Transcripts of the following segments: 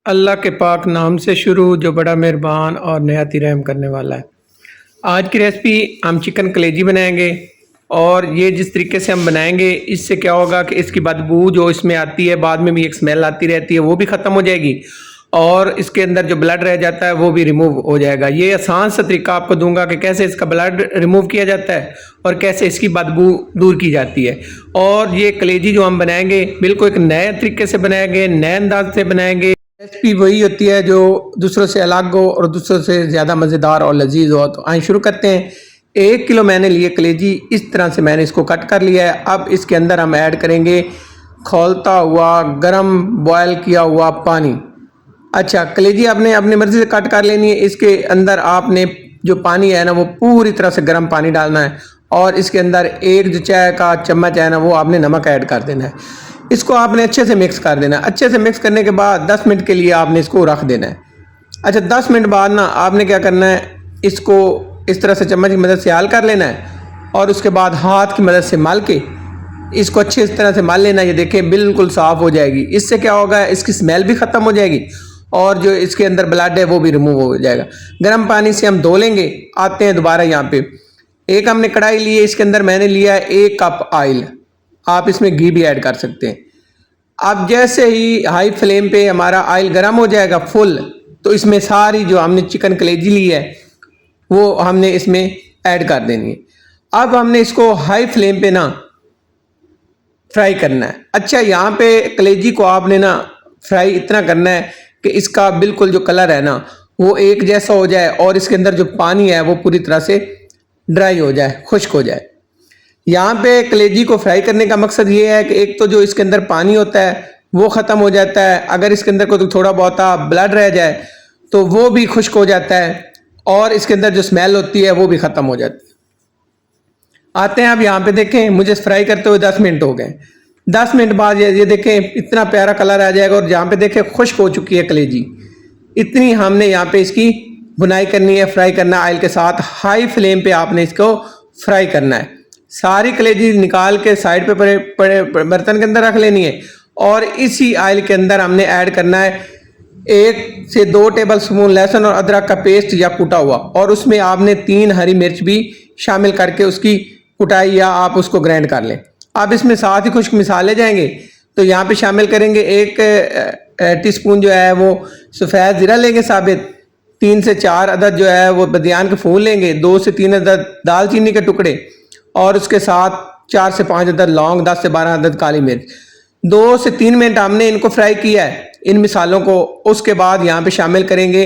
अल्लाह के पाक नाम से शुरू जो बड़ा मेहरबान और नहायत ही रहम करने वाला है। आज की रेसिपी हम चिकन कलेजी बनाएंगे और ये जिस तरीके से हम बनाएंगे इससे क्या होगा कि इसकी बदबू जो इसमें आती है, बाद में भी एक स्मेल आती रहती है, वो भी ख़त्म हो जाएगी और इसके अंदर जो ब्लड रह जाता है वो भी रिमूव हो जाएगा। ये आसान सा तरीका आपको दूंगा कि कैसे इसका ब्लड रिमूव किया जाता है और कैसे इसकी बदबू दूर की जाती है। और ये कलेजी जो हम बनाएंगे बिल्कुल एक नए तरीके से बनाएंगे, नए अंदाज से बनाएंगे। रेसिपी वही होती है जो दूसरों से अलग हो और दूसरों से ज़्यादा मज़ेदार और लजीज हो। तो आइए शुरू करते हैं। 1 किलो मैंने लिए कलेजी, इस तरह से मैंने इसको कट कर लिया है। अब इसके अंदर हम ऐड करेंगे खौलता हुआ गरम बॉयल किया हुआ पानी। अच्छा, कलेजी आपने अपनी मर्ज़ी से कट कर लेनी है। इसके अंदर आपने जो पानी है ना वो पूरी तरह से गर्म पानी डालना है और इसके अंदर एक जो चाय का चम्मच है ना वो आपने नमक ऐड कर देना है। इसको आपने अच्छे से मिक्स कर देना है। अच्छे से मिक्स करने के बाद 10 मिनट के लिए आपने इसको रख देना है। अच्छा, 10 मिनट बाद ना आपने क्या करना है, इसको इस तरह से चम्मच की मदद से हाल कर लेना है और उसके बाद हाथ की मदद से मल के इसको अच्छी तरह से मल लेना। ये देखें बिल्कुल साफ़ हो जाएगी। इससे क्या होगा, इसकी स्मेल भी ख़त्म हो जाएगी और जो इसके अंदर ब्लड है वो भी रिमूव हो जाएगा। गर्म पानी से हम धो लेंगे। आते हैं दोबारा यहाँ पे। एक हमने कढ़ाई ली है, इसके अंदर मैंने लिया है 1 कप ऑयल। आप इसमें घी भी ऐड कर सकते हैं। अब जैसे ही हाई फ्लेम पे हमारा ऑयल गर्म हो जाएगा फुल, तो इसमें सारी जो हमने चिकन कलेजी ली है वो हमने इसमें ऐड कर देनी है। अब हमने इसको हाई फ्लेम पे ना फ्राई करना है। अच्छा, यहाँ पे कलेजी को आपने ना फ्राई इतना करना है कि इसका बिल्कुल जो कलर है ना वो एक जैसा हो जाए और इसके अंदर जो पानी है वो पूरी तरह से ड्राई हो जाए, खुश्क हो जाए। यहाँ पे कलेजी को फ्राई करने का मकसद ये है कि एक तो जो इसके अंदर पानी होता है वो ख़त्म हो जाता है, अगर इसके अंदर कोई थोड़ा बहुत ब्लड रह जाए तो वो भी खुश्क हो जाता है और इसके अंदर जो स्मेल होती है वो भी ख़त्म हो जाती है। आते हैं अब यहाँ पे देखें, मुझे फ्राई करते हुए 10 मिनट हो गए। 10 मिनट बाद ये देखें इतना प्यारा कलर आ जाएगा और यहाँ पे देखें खुश्क हो चुकी है कलेजी। इतनी हमने यहाँ पे इसकी भुनाई करनी है, फ्राई करना है ऑयल के साथ। हाई फ्लेम पे आपने इसको फ्राई करना है। सारी कलेजी निकाल के साइड पे पड़े बर्तन के अंदर रख लेनी है और इसी ऑयल के अंदर हमने ऐड करना है 1 से 2 टेबल स्पून लहसुन और अदरक का पेस्ट या कुटा हुआ, और उसमें आपने 3 हरी मिर्च भी शामिल करके उसकी कुटाई या आप उसको ग्राइंड कर लें। अब इसमें साथ ही कुछ मसाले जाएंगे, तो यहाँ पे शामिल करेंगे 1 टीस्पून जो है वो सफ़ेद ज़ीरा लेंगे साबित, 3 से 4 अदद जो है वो बदियान के फूल लेंगे, 2 से 3 अदद दालचीनी के टुकड़े और उसके साथ 4 से 5 अदद लौंग, 10 से 12 अदद काली मिर्च। 2 से 3 मिनट हमने इनको फ्राई किया है इन मिसालों को। उसके बाद यहाँ पे शामिल करेंगे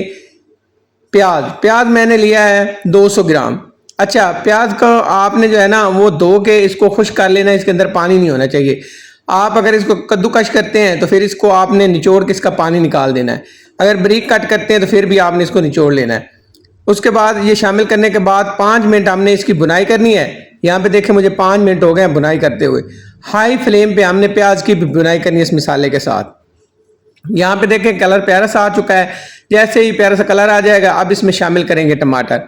प्याज मैंने लिया है 200 ग्राम। अच्छा, प्याज को आपने जो है ना वो धो के इसको खुश्क कर लेना है, इसके अंदर पानी नहीं होना चाहिए। आप अगर इसको कद्दूकश करते हैं तो फिर इसको आपने निचोड़ के इसका पानी निकाल देना है। अगर बारीक कट करते हैं तो फिर भी आपने इसको निचोड़ लेना है। उसके बाद ये शामिल करने के बाद 5 मिनट हमने इसकी भुनाई करनी है। यहाँ पे देखें मुझे 5 मिनट हो गए हैं भुनाई करते हुए। हाई फ्लेम पे हमने प्याज की भी भुनाई करनी है इस मसाले के साथ। यहाँ पे देखें कलर प्यारा सा आ चुका है। जैसे ही प्यारा सा कलर आ जाएगा अब इसमें शामिल करेंगे टमाटर।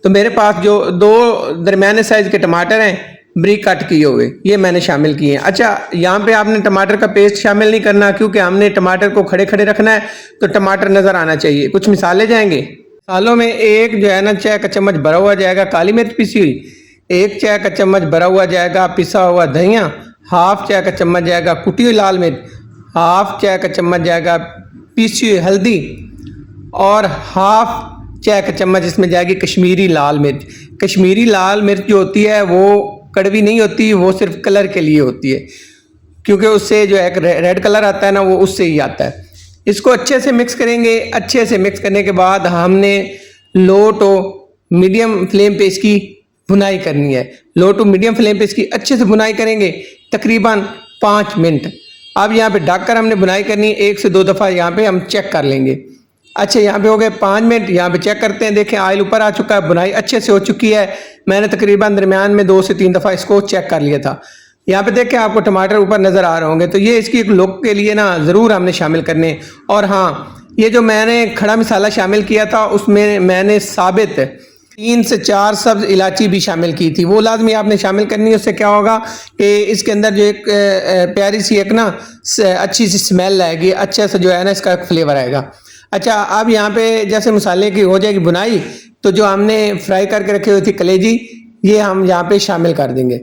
तो मेरे पास जो 2 दरमियाने साइज के टमाटर हैं बारीक कट किए हुए, ये मैंने शामिल किए हैं। अच्छा, यहाँ पे आपने टमाटर का पेस्ट शामिल नहीं करना क्योंकि हमने टमाटर को खड़े खड़े रखना है, तो टमाटर नज़र आना चाहिए। कुछ मिसाले जाएंगे। मसालों में एक जो है ना चाय का चम्मच भरा हुआ जाएगा काली मिर्च पिसी हुई, 1 चाय का चम्मच भरा हुआ जाएगा पिसा हुआ धनिया, हाफ चाय का चम्मच जाएगा कुटी हुई लाल मिर्च, हाफ चाय का चम्मच जाएगा पीसी हुई हल्दी और हाफ चाय का चम्मच इसमें जाएगी कश्मीरी लाल मिर्च। कश्मीरी लाल मिर्च जो होती है वो कड़वी नहीं होती, वो सिर्फ कलर के लिए होती है क्योंकि उससे जो है रेड कलर आता है ना वो उससे ही आता है। इसको अच्छे से मिक्स करेंगे। अच्छे से मिक्स करने के बाद हमने लो टू मीडियम फ्लेम पे इसकी भुनाई करनी है। लो टू मीडियम फ्लेम पे इसकी अच्छे से भुनाई करेंगे तकरीबन 5 मिनट। अब यहाँ पे ढककर हमने भुनाई करनी है। 1 से 2 दफ़ा यहाँ पे हम चेक कर लेंगे। अच्छा, यहाँ पे हो गए 5 मिनट। यहाँ पे चेक करते हैं, देखें ऑयल ऊपर आ चुका है, भुनाई अच्छे से हो चुकी है। मैंने तकरीबन दरमियान में 2 से 3 दफ़ा इसको चेक कर लिया था। यहाँ पे देखें आपको टमाटर ऊपर नज़र आ रहे होंगे, तो ये इसकी एक लुक के लिए ना ज़रूर हमने शामिल करने। और हाँ, ये जो मैंने खड़ा मसाला शामिल किया था उसमें मैंने साबित 3 से 4 सब्ज इलायची भी शामिल की थी, वो लाजमी आपने शामिल करनी है। उससे क्या होगा कि इसके अंदर जो एक प्यारी सी एक ना अच्छी सी स्मेल आएगी, अच्छा सा जो है ना इसका फ्लेवर आएगा। अच्छा, अब यहाँ पे जैसे मसाले की हो जाएगी बुनाई, तो जो हमने फ्राई करके रखी हुई थी कलेजी, ये हम यहाँ पे शामिल कर देंगे।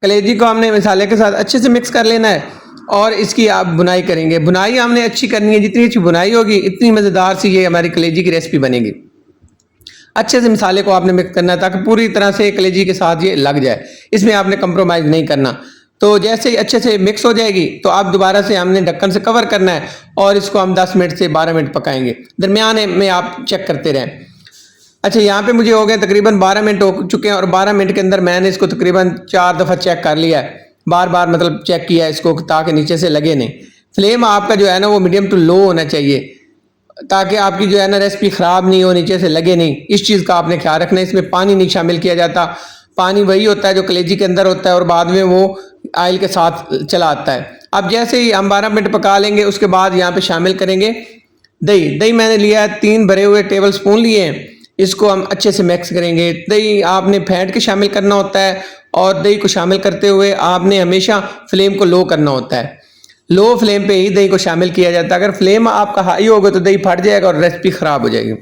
कलेजी को हमने मसाले के साथ अच्छे से मिक्स कर लेना है और इसकी आप बुनाई करेंगे। बुनाई हमने अच्छी करनी है, जितनी अच्छी बुनाई होगी इतनी मज़ेदार सी ये हमारी कलेजी की रेसिपी बनेगी। अच्छे से मसाले को आपने मिक्स करना है ताकि पूरी तरह से कलेजी के साथ ये लग जाए, इसमें आपने कंप्रोमाइज़ नहीं करना। तो जैसे ही अच्छे से मिक्स हो जाएगी तो आप दोबारा से हमने ढक्कन से कवर करना है और इसको हम 10 मिनट से 12 मिनट पकाएंगे, दरमियान में आप चेक करते रहें। अच्छा, यहाँ पे मुझे हो गए तकरीबन 12 मिनट हो चुके हैं और 12 मिनट के अंदर मैंने इसको तकरीबन 4 दफ़ा चेक कर लिया है, बार बार मतलब चेक किया है इसको ताकि नीचे से लगे नहीं। फ्लेम आपका जो है ना वो मीडियम टू लो होना चाहिए ताकि आपकी जो है ना रेसिपी ख़राब नहीं हो, नीचे से लगे नहीं। इस चीज़ का आपने ख्याल रखना है। इसमें पानी नहीं शामिल किया जाता, पानी वही होता है जो कलेजी के अंदर होता है और बाद में वो ऑयल के साथ चला आता है। अब जैसे ही हम 12 मिनट पका लेंगे उसके बाद यहाँ पे शामिल करेंगे दही। दही मैंने लिया है 3 भरे हुए टेबल स्पून लिए हैं, इसको हम अच्छे से मिक्स करेंगे। दही आपने फेंट के शामिल करना होता है और दही को शामिल करते हुए आपने हमेशा फ्लेम को लो करना होता है। लो फ्लेम पे ही दही को शामिल किया जाता है। अगर फ्लेम आपका हाई होगा तो दही फट जाएगा और रेसिपी ख़राब हो जाएगी।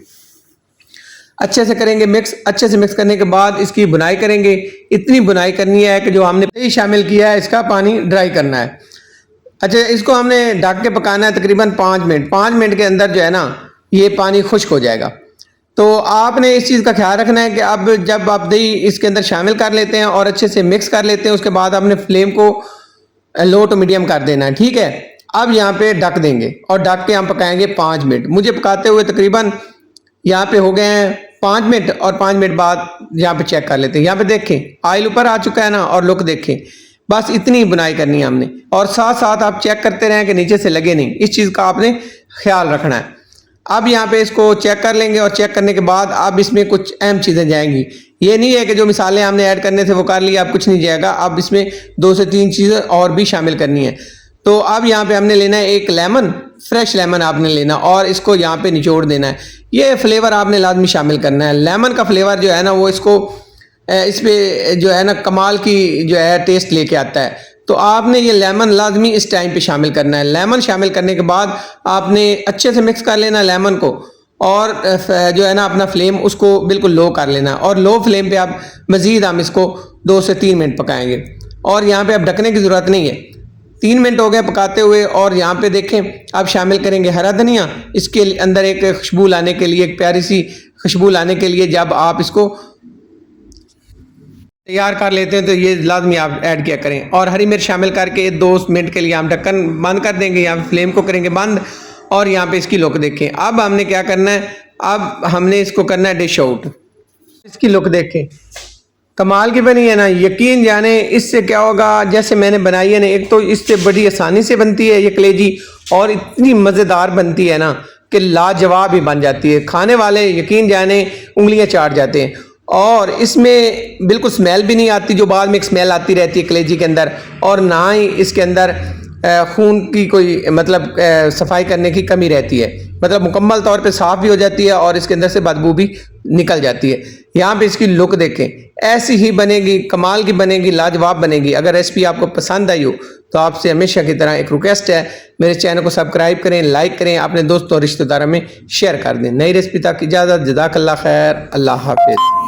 अच्छे से करेंगे मिक्स। अच्छे से मिक्स करने के बाद इसकी बुनाई करेंगे। इतनी बुनाई करनी है कि जो हमने दही शामिल किया है इसका पानी ड्राई करना है। अच्छा, इसको हमने ढक के पकाना है तकरीबन 5 मिनट। 5 मिनट के अंदर जो है ना ये पानी खुश्क हो जाएगा। तो आपने इस चीज़ का ख्याल रखना है कि अब जब आप दही इसके अंदर शामिल कर लेते हैं और अच्छे से मिक्स कर लेते हैं उसके बाद आपने फ्लेम को लो टू मीडियम कर देना है, ठीक है। अब यहाँ पे ढक देंगे और ढक के हम पकाएंगे 5 मिनट। मुझे पकाते हुए तकरीबन यहाँ पे हो गए हैं 5 मिनट और 5 मिनट बाद यहाँ पे चेक कर लेते हैं। यहाँ पे देखें ऑयल ऊपर आ चुका है ना और लुक देखें। बस इतनी बुनाई करनी है हमने और साथ साथ आप चेक करते रहें कि नीचे से लगे नहीं, इस चीज़ का आपने ख्याल रखना है। अब यहाँ पे इसको चेक कर लेंगे और चेक करने के बाद अब इसमें कुछ अहम चीज़ें जाएंगी। ये नहीं है कि जो मिसाले हमने ऐड करने थे वो कर लिया, अब कुछ नहीं जाएगा। अब इसमें 2 से 3 चीज़ें और भी शामिल करनी है। तो अब यहाँ पे हमने लेना है एक लेमन, फ्रेश लेमन आपने लेना और इसको यहाँ पे निचोड़ देना है। ये फ्लेवर आपने लाजमी शामिल करना है। लेमन का फ्लेवर जो है ना वो इसको इस पे जो है ना कमाल की जो है टेस्ट लेके आता है। तो आपने ये लेमन लाजमी इस टाइम पे शामिल करना है। लेमन शामिल करने के बाद आपने अच्छे से मिक्स कर लेना लेमन को और जो है ना अपना फ्लेम उसको बिल्कुल लो कर लेना और लो फ्लेम पे आप मज़ीद हम इसको 2 से 3 मिनट पकाएंगे और यहाँ पे अब ढकने की ज़रूरत नहीं है। 3 मिनट हो गए पकाते हुए और यहाँ पे देखें अब शामिल करेंगे हरा धनिया। इसके अंदर एक खुशबू लाने के लिए, एक प्यारी सी खुशबू लाने के लिए जब आप इसको तैयार कर लेते हैं तो ये लाजमी आप ऐड किया करें और हरी मिर्च शामिल करके 2 मिनट के लिए हम ढक्कन बंद कर देंगे, यहाँ फ्लेम को करेंगे बंद और यहाँ पे इसकी लुक देखें। अब हमने क्या करना है, अब हमने इसको करना है डिश आउट। इसकी लुक देखें, कमाल की बनी है ना, यकीन जाने इससे क्या होगा। जैसे मैंने बनाई है ना, एक तो इससे बड़ी आसानी से बनती है ये कलेजी और इतनी मज़ेदार बनती है ना कि लाजवाब ही बन जाती है। खाने वाले यकीन जाने उंगलियां चाट जाते हैं और इसमें बिल्कुल स्मेल भी नहीं आती जो बाद में एक स्मेल आती रहती है कलेजी के अंदर, और ना ही इसके अंदर खून की कोई मतलब सफाई करने की कमी रहती है। मतलब मुकम्मल तौर पे साफ़ भी हो जाती है और इसके अंदर से बदबू भी निकल जाती है। यहाँ पे इसकी लुक देखें, ऐसी ही बनेगी, कमाल की बनेगी, लाजवाब बनेगी। अगर रेसिपी आपको पसंद आई हो तो आपसे हमेशा की तरह एक रिक्वेस्ट है, मेरे चैनल को सब्सक्राइब करें, लाइक करें, अपने दोस्तों और रिश्तेदारों में शेयर कर दें। नई रेसिपी तक इजाज़त, जज़ाकल्लाह खैर, अल्लाह हाफिज़।